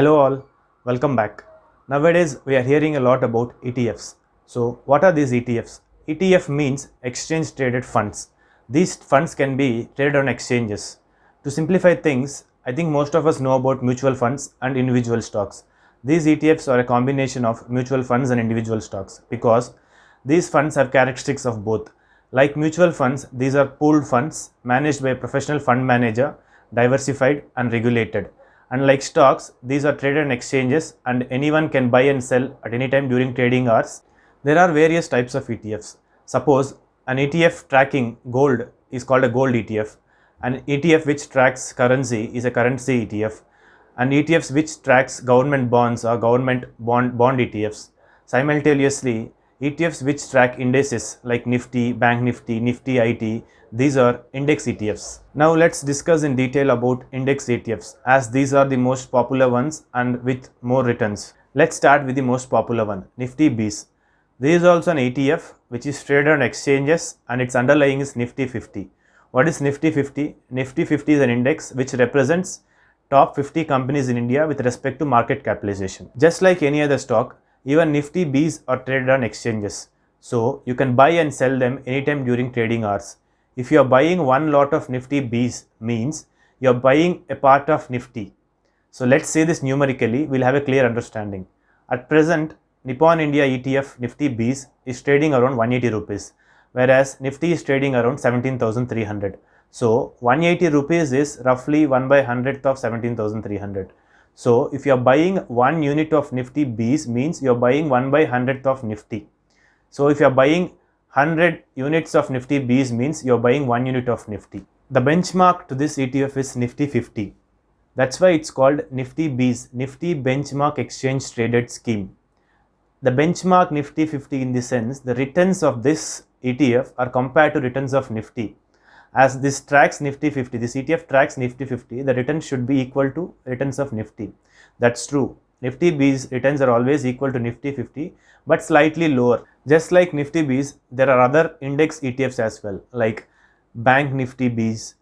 Hello all, welcome back. Nowadays we are hearing a lot about ETFs. So what are these ETFs? ETF means exchange traded funds. These funds can be traded on exchanges. To simplify things, I think most of us know about mutual funds and individual stocks. These ETFs are a combination of mutual funds and individual stocks because these funds have characteristics of both. Like mutual funds, these are pooled funds managed by a professional fund manager, diversified and regulated. Unlike stocks, these are traded on exchanges and anyone can buy and sell at any time during trading hours. There are various types of ETFs. Suppose an ETF tracking gold is called a gold ETF. An ETF which tracks currency is a currency ETF. And ETFs which tracks government bonds or government bond ETFs. Simultaneously, ETFs which track indices like Nifty, Bank Nifty, Nifty IT, these are index ETFs. Now let's discuss in detail about index ETFs as these are the most popular ones and with more returns. Let's start with the most popular one, Niftybees. This is also an ETF which is traded on exchanges and its underlying is Nifty 50. What is Nifty 50? Nifty 50 is an index which represents top 50 companies in India with respect to market capitalization. Just like any other stock, even Niftybees are traded on exchanges. So you can buy and sell them anytime during trading hours. If you are buying one lot of Niftybees means you are buying a part of Nifty. So let's say this numerically, we'll have a clear understanding. At present, Nippon India ETF Niftybees is trading around 180 rupees, whereas Nifty is trading around 17,300. So 180 rupees is roughly 1/100th of 17,300. So if you are buying 1 unit of Niftybees means you are buying 1/100th of Nifty. So if you are buying 100 units of Niftybees means you are buying 1 unit of Nifty. The benchmark to this ETF is Nifty 50. That's why it's called Niftybees, Nifty Benchmark Exchange Traded Scheme. The benchmark Nifty 50 in the sense the returns of this ETF are compared to returns of Nifty. As this tracks Nifty 50, this ETF tracks Nifty 50, the returns should be equal to returns of Nifty. That's true. Niftybees returns are always equal to Nifty 50 but slightly lower. Just like Niftybees, there are other index ETFs as well like Bank Niftybees,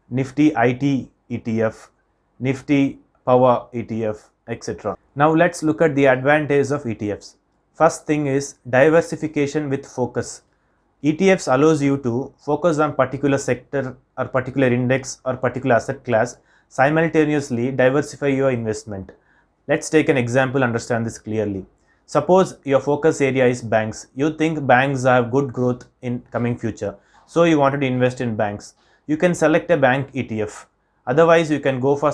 Nifty IT ETF, Nifty Power ETF, etc. Now let's look at the advantage of ETFs. First thing is diversification with focus. ETFs allows you to focus on particular sector or particular index or particular asset class, simultaneously diversify your investment. Let's take an example, understand this clearly. Suppose your focus area is banks. You think banks have good growth in coming future. So you wanted to invest in banks. You can select a bank ETF. Otherwise, you can go for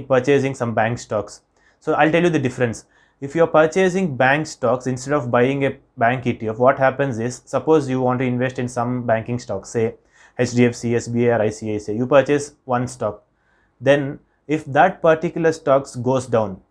purchasing some bank stocks. So I'll tell you the difference. If you are purchasing bank stocks instead of buying a bank ETF, what happens is, suppose you want to invest in some banking stocks, say HDFC, SBI or ICICI, you purchase one stock. Then if that particular stocks goes down,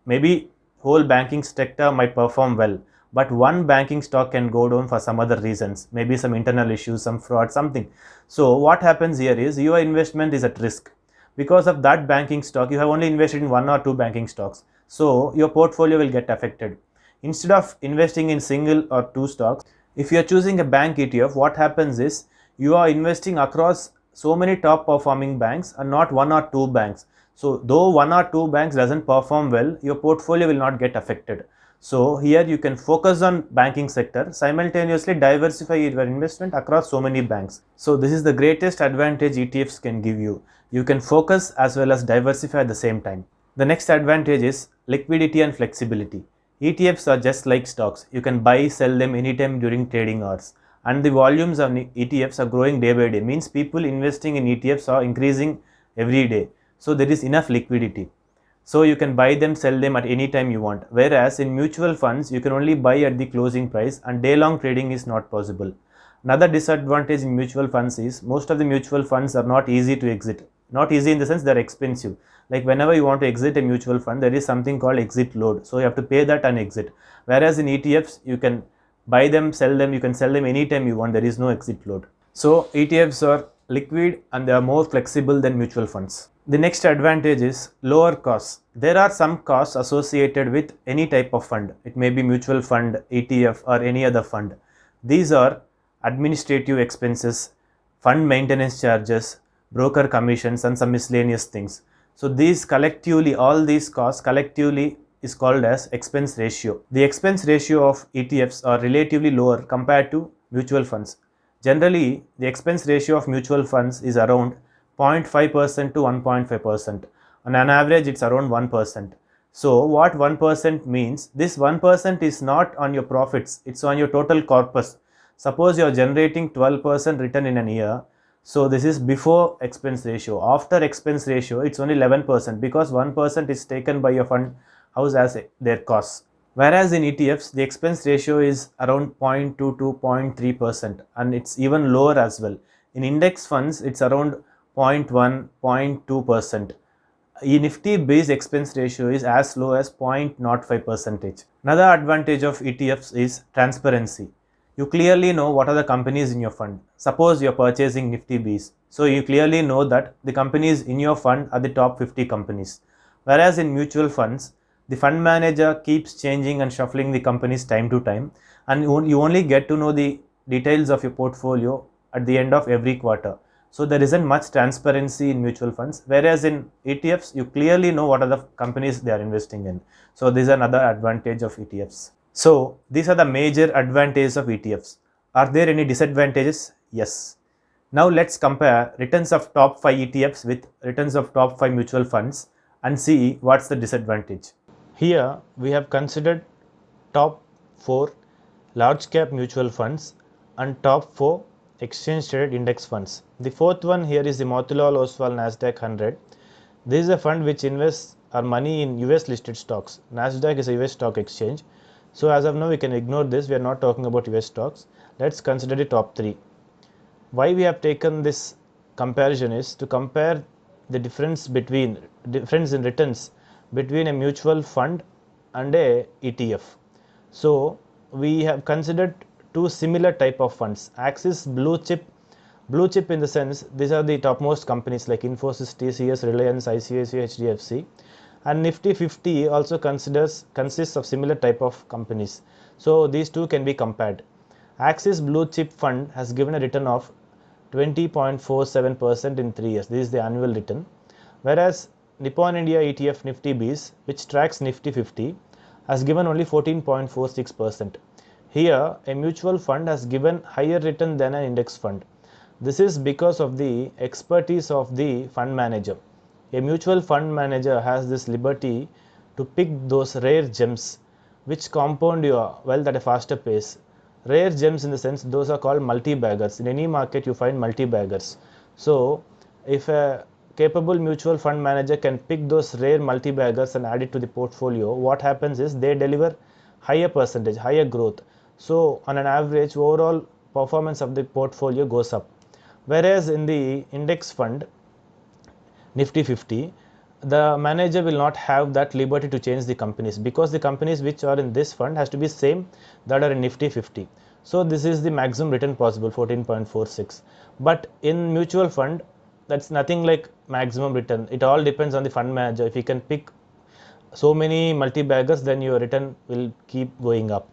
maybe whole banking sector might perform well, but one banking stock can go down for some other reasons, maybe some internal issues, some fraud, something. So what happens here is your investment is at risk. Because of that banking stock, you have only invested in 1 or 2 banking stocks. So your portfolio will get affected. Instead of investing in single or 2 stocks, if you are choosing a bank ETF, what happens is you are investing across so many top performing banks and not 1 or 2 banks. So though 1 or 2 banks doesn't perform well, your portfolio will not get affected. So here you can focus on banking sector, simultaneously diversify your investment across so many banks. So this is the greatest advantage ETFs can give you. You can focus as well as diversify at the same time. The next advantage is liquidity and flexibility. ETFs are just like stocks. You can buy, sell them anytime during trading hours. And the volumes of ETFs are growing day by day. Means people investing in ETFs are increasing every day. So there is enough liquidity. So you can buy them, sell them at any time you want. Whereas in mutual funds, you can only buy at the closing price and day long trading is not possible. Another disadvantage in mutual funds is most of the mutual funds are not easy to exit. Not easy in the sense they are expensive. Like whenever you want to exit a mutual fund, there is something called exit load. So you have to pay that and exit. Whereas in ETFs, you can buy them, sell them, you can sell them anytime you want. There is no exit load. So ETFs are liquid and they are more flexible than mutual funds. The next advantage is lower costs. There are some costs associated with any type of fund. It may be mutual fund, ETF or any other fund. These are administrative expenses, fund maintenance charges, broker commissions and some miscellaneous things. So these collectively, all these costs collectively is called as expense ratio. The expense ratio of ETFs are relatively lower compared to mutual funds. Generally, the expense ratio of mutual funds is around 0.5% to 1.5%. On an average, it's around 1%. So what 1% means, this 1% is not on your profits, it's on your total corpus. Suppose you are generating 12% return in a year. So this is before expense ratio. After expense ratio, it's only 11% because 1% is taken by your fund house as their costs. Whereas in ETFs, the expense ratio is around 0.2 to 0.3% and it's even lower as well. In index funds, it's around 0.1, 0.2%. Niftybees expense ratio is as low as 0.05%. Another advantage of ETFs is transparency. You clearly know what are the companies in your fund. Suppose you are purchasing Niftybees. So you clearly know that the companies in your fund are the top 50 companies. Whereas in mutual funds, the fund manager keeps changing and shuffling the companies time to time, and you only get to know the details of your portfolio at the end of every quarter. So there isn't much transparency in mutual funds, whereas in ETFs, you clearly know what are the companies they are investing in. So this is another advantage of ETFs. So these are the major advantages of ETFs. Are there any disadvantages? Yes. Now let's compare returns of top 5 ETFs with returns of top 5 mutual funds and see what's the disadvantage. Here we have considered top 4 large cap mutual funds and top 4 exchange traded index funds. The fourth one here is the Motilal Oswal Nasdaq 100. This is a fund which invests our money in US listed stocks. Nasdaq is a US stock exchange. So as of now we can ignore this, we are not talking about US stocks. Let's consider the top 3. Why we have taken this comparison is to compare the difference in returns between a mutual fund and a ETF. So we have considered two similar type of funds. Axis blue chip in the sense these are the topmost companies like Infosys, TCS, Reliance, ICICI, HDFC, and Nifty 50 also consists of similar type of companies. So these two can be compared. Axis blue chip fund has given a return of 20.47% in 3 years. This is the annual return. Whereas Nippon India ETF Niftybees, which tracks Nifty 50, has given only 14.46%. Here, a mutual fund has given higher return than an index fund. This is because of the expertise of the fund manager. A mutual fund manager has this liberty to pick those rare gems which compound your wealth at a faster pace. Rare gems in the sense those are called multi-baggers. In any market you find multi-baggers. So if a capable mutual fund manager can pick those rare multi-baggers and add it to the portfolio, what happens is they deliver higher percentage, higher growth. So on an average, overall performance of the portfolio goes up. Whereas in the index fund, Nifty 50, the manager will not have that liberty to change the companies because the companies which are in this fund has to be same that are in Nifty 50. So this is the maximum return possible, 14.46. But in mutual fund, that's nothing like maximum return. It all depends on the fund manager. If you can pick so many multi-baggers, then your return will keep going up.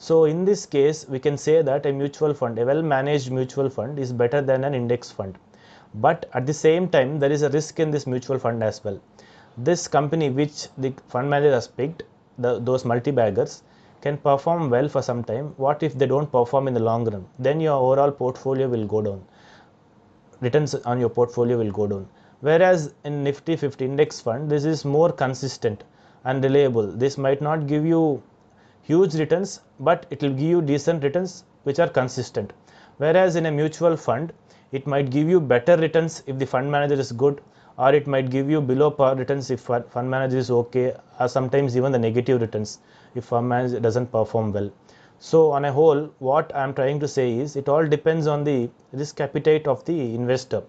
So in this case, we can say that a mutual fund, a well-managed mutual fund is better than an index fund. But at the same time, there is a risk in this mutual fund as well. This company which the fund manager has picked, those multi-baggers, can perform well for some time. What if they don't perform in the long run? Then your overall portfolio will go down. Returns on your portfolio will go down. Whereas in Nifty 50 index fund, this is more consistent and reliable. This might not give you huge returns, but it will give you decent returns which are consistent. Whereas in a mutual fund, it might give you better returns if the fund manager is good, or it might give you below par returns if fund manager is okay, or sometimes even the negative returns if fund manager doesn't perform well. So on a whole, what I am trying to say is it all depends on the risk appetite of the investor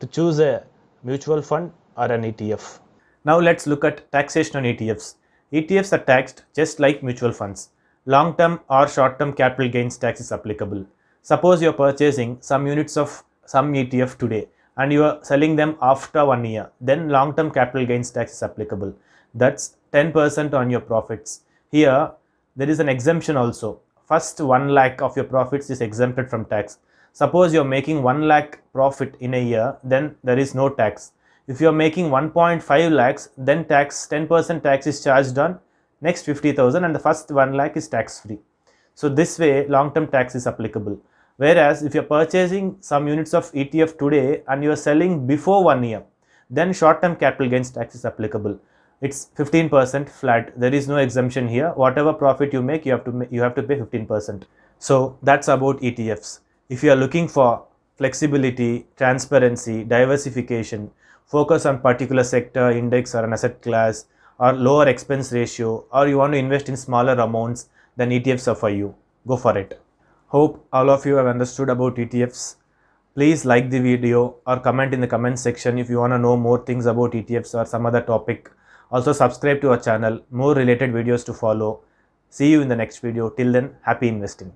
to choose a mutual fund or an ETF. Now let's look at taxation on ETFs. ETFs are taxed just like mutual funds. Long-term or short-term capital gains tax is applicable. Suppose you are purchasing some units of some ETF today and you are selling them after 1 year, then long-term capital gains tax is applicable. That's 10% on your profits. Here, there is an exemption also. First 1 lakh of your profits is exempted from tax. Suppose you are making 1 lakh profit in a year, then there is no tax. If you are making 1.5 lakhs, then 10% tax is charged on next 50,000 and the first 1 lakh is tax free. So this way long-term tax is applicable. Whereas if you are purchasing some units of ETF today and you are selling before 1 year, then short-term capital gains tax is applicable. It's 15% flat. There is no exemption here. Whatever profit you make, you have to pay 15%. So that's about ETFs. If you are looking for flexibility, transparency, diversification, focus on particular sector, index or an asset class, or lower expense ratio, or you want to invest in smaller amounts, then ETFs are for you. Go for it. Hope all of you have understood about ETFs. Please like the video or comment in the comment section if you want to know more things about ETFs or some other topic. Also subscribe to our channel, more related videos to follow. See you in the next video. Till then, happy investing.